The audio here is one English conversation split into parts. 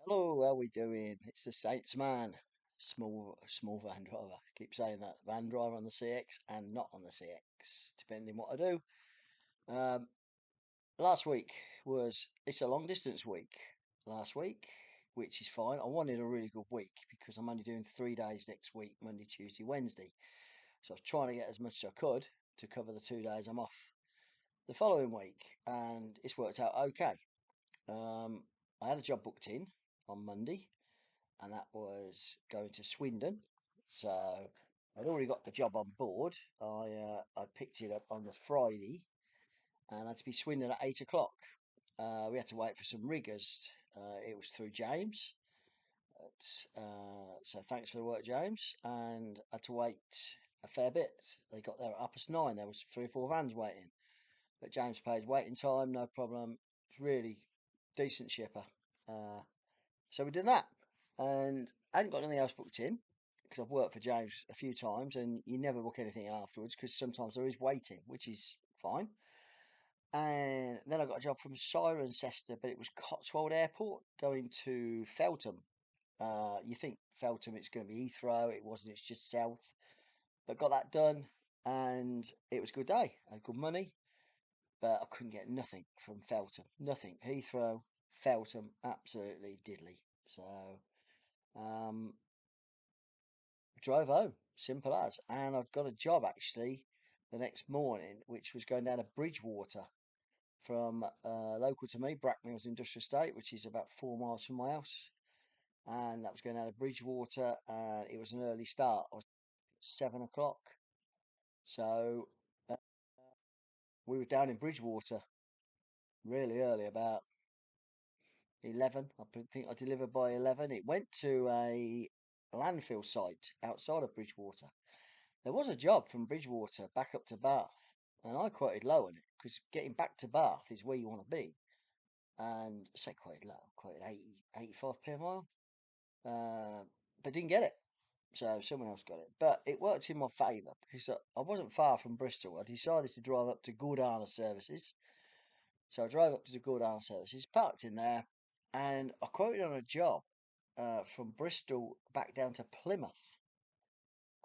Hello, how we doing? It's the Saints man, small van driver. Keep saying that van driver on the CX and not on the CX, depending what I do. Um, Last week it's a long distance week. Last week, which is fine. I wanted a really good week because I'm only doing 3 days next week, Monday, Tuesday, Wednesday. So I was trying to get as much as I could to cover the 2 days I'm off the following week, and it's worked out okay. Um, I had a job booked in on Monday and that was going to Swindon. So I'd already got the job on board. I picked it up on the Friday, and I had to be Swindon at 8 o'clock. We had to wait for some riggers. It was through James. So thanks for the work, James. And I had to wait a fair bit. They got there at 9:30. There was 3 or 4 vans waiting, but James paid waiting time, no problem. It's really decent shipper. Uh, so we did that, and I hadn't got anything else booked in because I've worked for James a few times, and you never book anything afterwards because sometimes there is waiting, which is fine. And then I got a job from Cirencester, but it was Cotswold Airport going to Feltham. You think Feltham it's going to be Heathrow? It wasn't. It's just south. But got that done, and it was a good day. I had good money, but I couldn't get nothing from Feltham. Nothing. Heathrow, Feltham, absolutely diddly. So um, drove home, simple as. And I'd got a job actually the next morning, which was going down to Bridgewater from local to me, Brackmills Industrial Estate, which is about 4 miles from my house. And that was going down to Bridgewater, and it was an early start. I was 7 o'clock, so uh, we were down in Bridgewater really early, about 11. Think I delivered by 11. It went to a landfill site outside of Bridgewater. There was a job from Bridgewater back up to Bath, and I quoted low on it because getting back to Bath is where you want to be. And I say quoted low, quoted 80, 85p a mile, uh, but didn't get it. So someone else got it. But it worked in my favour because I wasn't far from Bristol. I decided to drive up to Gordana Services. So I drove up to the Gordana Services, parked in there, and I quoted on a job from Bristol back down to Plymouth,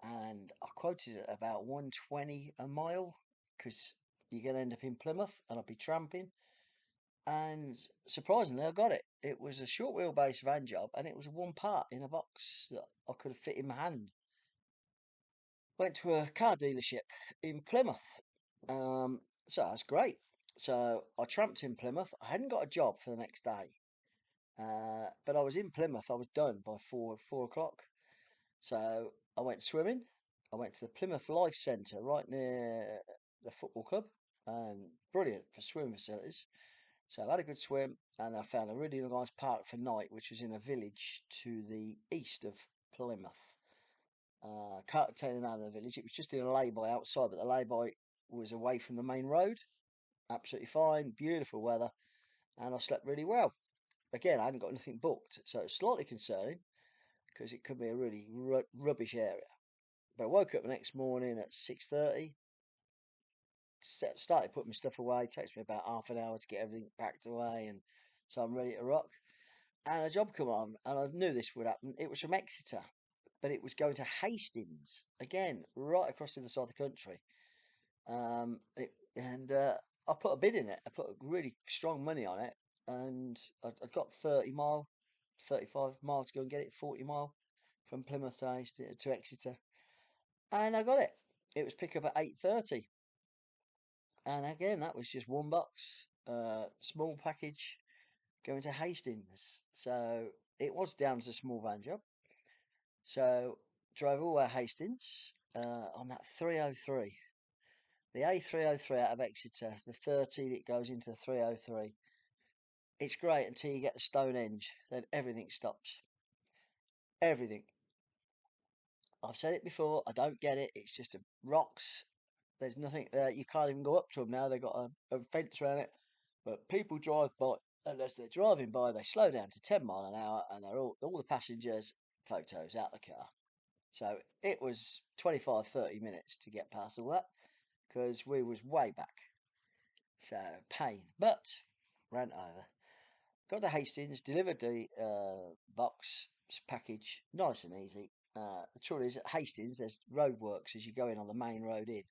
and I quoted it about 120 a mile because you're going to end up in Plymouth and I'll be tramping. And surprisingly, I got it. It was a short wheelbase van job, and it was one part in a box that I could have fit in my hand. Went to a car dealership in Plymouth. So that's great. So I tramped in Plymouth. I hadn't got a job for the next day, but I was in Plymouth. I was done by 4 o'clock. So I went swimming. I went to the Plymouth Life Centre right near the football club, and brilliant for swimming facilities. So I had a good swim, and I found a really nice park for night, which was in a village to the east of Plymouth. Can't tell you the name of the village. It was just in a lay-by outside, but the lay-by was away from the main road. Absolutely fine, beautiful weather, and I slept really well. Again, I hadn't got anything booked, so it's slightly concerning because it could be a really rubbish area. But I woke up the next morning at 6:30, started putting my stuff away. It takes me about half an hour to get everything packed away, and so I'm ready to rock. And a job come on, and I knew this would happen. It was from Exeter, but it was going to Hastings again, right across the other side of the country. And I put a bid in it. I put really strong money on it, and I got 30 mile, 35 mile to go and get it. 40 mile from Plymouth to Exeter, and I got it. It was pick up at 8:30, and again that was just one box, small package going to Hastings. So it was down as a small van job. So drove all the way to Hastings on that 303. The A303 out of Exeter, the 30 that goes into the 303. It's great until you get to Stonehenge, then everything stops. Everything. I've said it before, I don't get it. It's just rocks. There's nothing there. You can't even go up to them now. They've got a fence around it. But people drive by, unless they're driving by, they slow down to 10 mile an hour, and they're all the passengers' photos out the car. So it was 25, 30 minutes to get past all that because we was way back. So pain, but ran over. got to Hastings, delivered the box package, nice and easy. The trouble is at Hastings, there's roadworks as you go in on the main road in,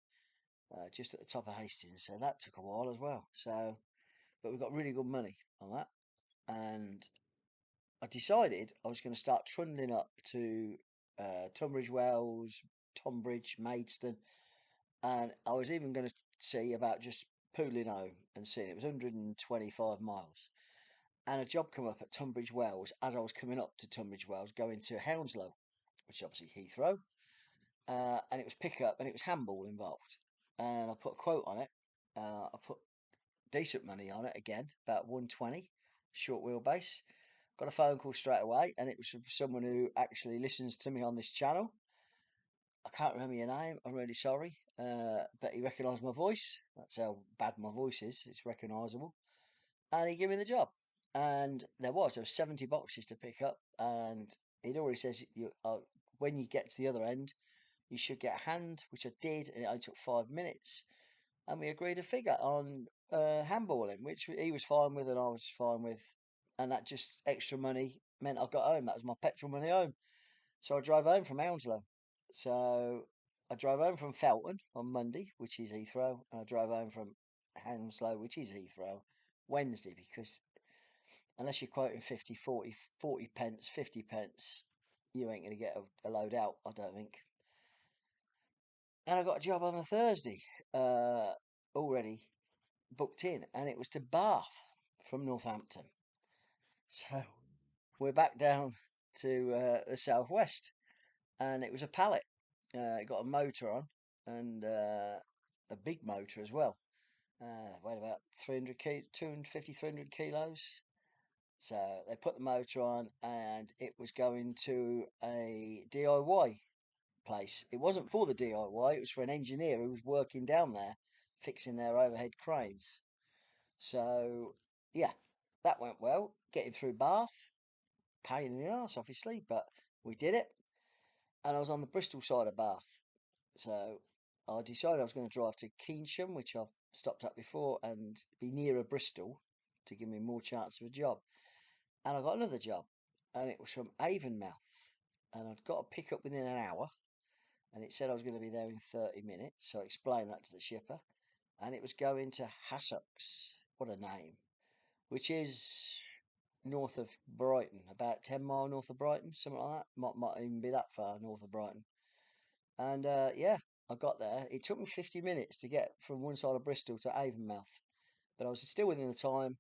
just at the top of Hastings. So that took a while as well. So, but we got really good money on that, and I decided I was going to start trundling up to Tunbridge Wells, Tonbridge, Maidstone, and I was even going to see about just pooling home and seeing. It was 125 miles. And a job come up at Tunbridge Wells as I was coming up to Tunbridge Wells, going to Hounslow, which is obviously Heathrow. And it was pickup and it was handball involved. And I put a quote on it. I put decent money on it again, about 120, short wheelbase. Got a phone call straight away, and it was from someone who actually listens to me on this channel. I can't remember your name. I'm really sorry, but he recognised my voice. That's how bad my voice is. It's recognisable, and he gave me the job. And there was 70 boxes to pick up, and it already says when you get to the other end, you should get a hand, which I did, and it only took 5 minutes. And we agreed a figure on handballing, which he was fine with, and I was fine with, and that just extra money meant I got home. That was my petrol money home. So I drove home from Hounslow. So I drove home from Felton on Monday, which is Heathrow, and I drove home from Hounslow, which is Heathrow, Wednesday, because unless you're quoting 50, 40, 40 pence, 50 pence, you ain't going to get a load out, I don't think. And I got a job on a Thursday, already booked in, and it was to Bath from Northampton. So we're back down to the southwest, and it was a pallet. It got a motor on, and a big motor as well. Weighed about 300 250, 300 kilos. So they put the motor on, and it was going to a DIY place. It wasn't for the DIY, it was for an engineer who was working down there fixing their overhead cranes. So, yeah, that went well. Getting through Bath, pain in the arse, obviously, but we did it. And I was on the Bristol side of Bath. So I decided I was going to drive to Keynsham, which I've stopped at before, and be nearer Bristol to give me more chance of a job. And I got another job, and it was from Avonmouth. And I'd got to pick up within an hour, and it said I was going to be there in 30 minutes. So I explained that to the shipper, and it was going to Hastings. What a name! Which is north of Brighton, about 10 mile north of Brighton, something like that. Might even be that far north of Brighton. And yeah, I got there. It took me 50 minutes to get from one side of Bristol to Avonmouth, but I was still within the time.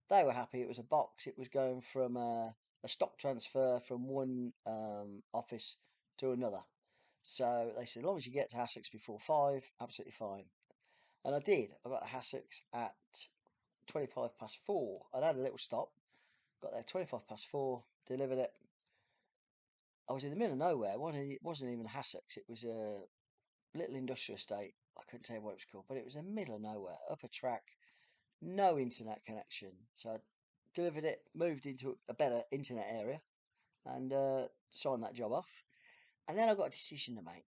They were happy. It was a box. It was going from a stock transfer from one office to another. So they said, as long as you get to Hastings before 5, absolutely fine. And I did. I got to Hastings at 25 past 4. I'd had a little stop. Got there 25 past 4, delivered it. I was in the middle of nowhere. It wasn't even Hastings. It was a little industrial estate. I couldn't tell you what it was called, but it was in the middle of nowhere, up a track, no internet connection. So I delivered it, moved into a better internet area, and signed that job off. And then I got a decision to make.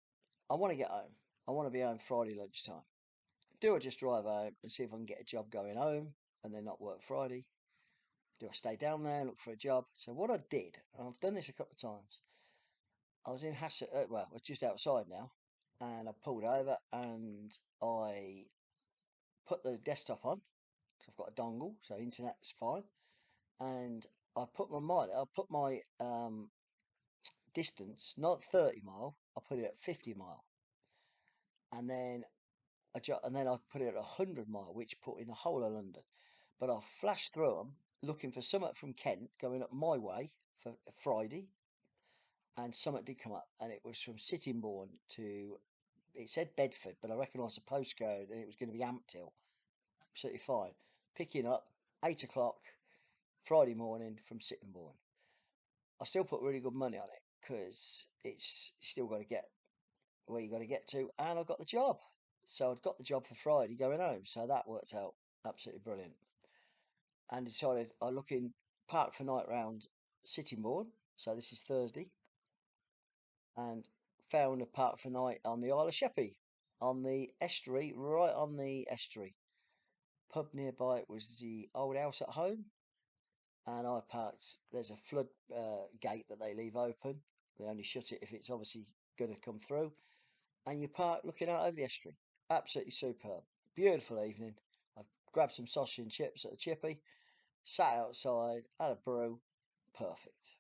I want to get home. I want to be home Friday lunchtime. Do I just drive home and see if I can get a job going home and then not work Friday? Do I stay down there and look for a job? So what I did, and I've done this a couple of times, I was in Hassett, well, I was just outside now, and I pulled over and I put the desktop on because I've got a dongle, so internet's fine. And I put my distance, not 30 mile, I put it at 50 mile, and then I put it at 100 mile, which put in the whole of London. But I flashed through them looking for something from Kent going up my way for Friday, and something did come up, and it was from Sittingbourne to. It said Bedford, but I recognised the postcode, and it was going to be Ampthill. Absolutely fine. Picking up 8 o'clock Friday morning from Sittingbourne. I still put really good money on it because it's still got to get where you got to get to, and I got the job. So I'd got the job for Friday going home, so that worked out absolutely brilliant. And decided I look in park for night round Sittingbourne. So this is Thursday, and found a park for night on the Isle of Sheppey, on the estuary, right on the estuary. Pub nearby it was the Old House at Home, and I parked. There's a flood gate that they leave open. They only shut it if it's obviously going to come through. And you park looking out over the estuary. Absolutely superb. Beautiful evening. I grabbed some sausage and chips at the chippy, sat outside, had a brew. Perfect.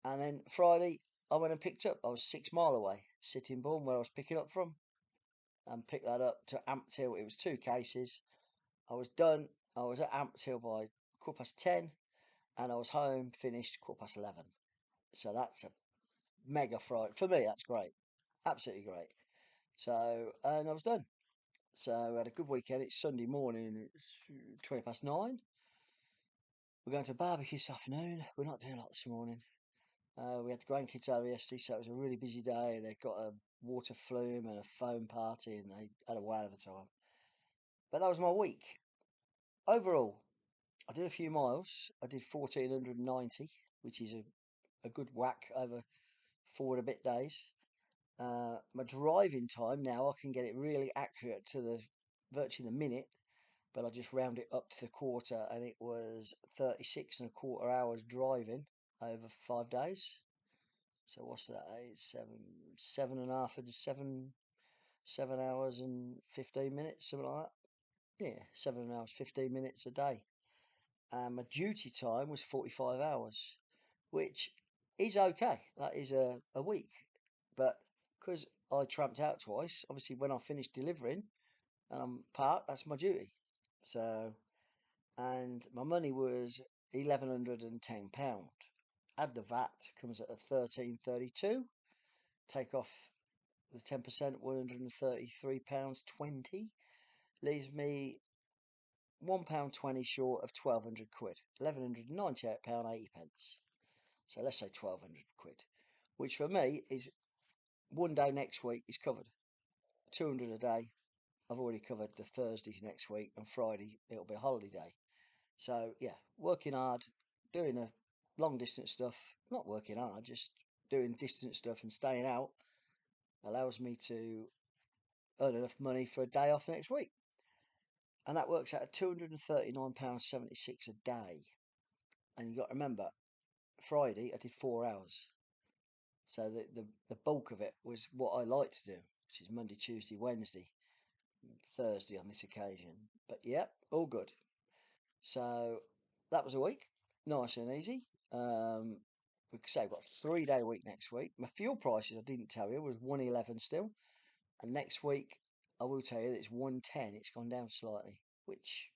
And then Friday, I went and picked up. I was 6 mile away, Sittingbourne, where I was picking up from, and picked that up to Ampthill. It was 2 cases. I was done. I was at Ampthill by 10:15, and I was home finished 11:15. So that's a mega Friday for me. That's great, absolutely great. So and I was done. So I had a good weekend. It's Sunday morning. It's 9:20. We're going to a barbecue this afternoon. We're not doing a lot this morning. We had the grandkids over yesterday, so it was a really busy day. They got a water flume and a foam party, and they had a whale of a time. But that was my week. Overall, I did a few miles. I did 1,490, which is a good whack over 4 and a bit days. My driving time now, I can get it really accurate to the virtually the minute, but I just round it up to the quarter, and it was 36 and a quarter hours driving over 5 days. So what's that? Seven and a half, 7 hours and 15 minutes, something like that. Yeah, 7 hours, 15 minutes a day. And my duty time was 45 hours, which is okay. That is a week. But because I tramped out twice, obviously when I finished delivering and I'm parked, that's my duty. So, and my money was £1,110. Add the VAT, comes at a 13.32. Take off the 10%, £133.20. Leaves me £1.20 short of 1,200 quid. £1,198.80. So let's say 1,200 quid, which for me is one day next week is covered. 200 a day. I've already covered the Thursdays next week, and Friday it'll be a holiday day. So yeah, working hard, doing a long distance stuff. Not working hard, just doing distance stuff and staying out allows me to earn enough money for a day off next week. And that works out at £239.76 a day. And you've got to remember, Friday I did 4 hours. So the bulk of it was what I like to do, which is Monday, Tuesday, Wednesday, Thursday on this occasion. But yeah, all good. So that was a week, nice and easy. We could say I've got a 3 day week next week. My fuel prices, I didn't tell you, was 111 still. And next week, I will tell you that it's 110. It's gone down slightly, which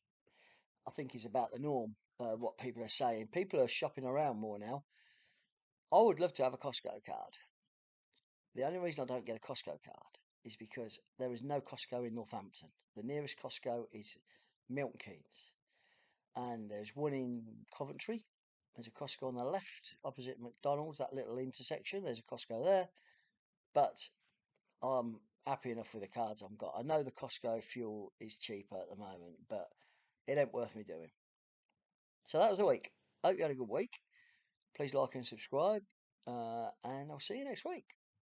I think is about the norm. What people are saying. People are shopping around more now. I would love to have a Costco card. The only reason I don't get a Costco card is because there is no Costco in Northampton. The nearest Costco is Milton Keynes, and there's one in Coventry. There's a Costco on the left opposite McDonald's, that little intersection. There's a Costco there, but I'm happy enough with the cards I've got. I know the Costco fuel is cheaper at the moment, but it ain't worth me doing. So that was the week. Hope you had a good week. Please like and subscribe, and I'll see you next week.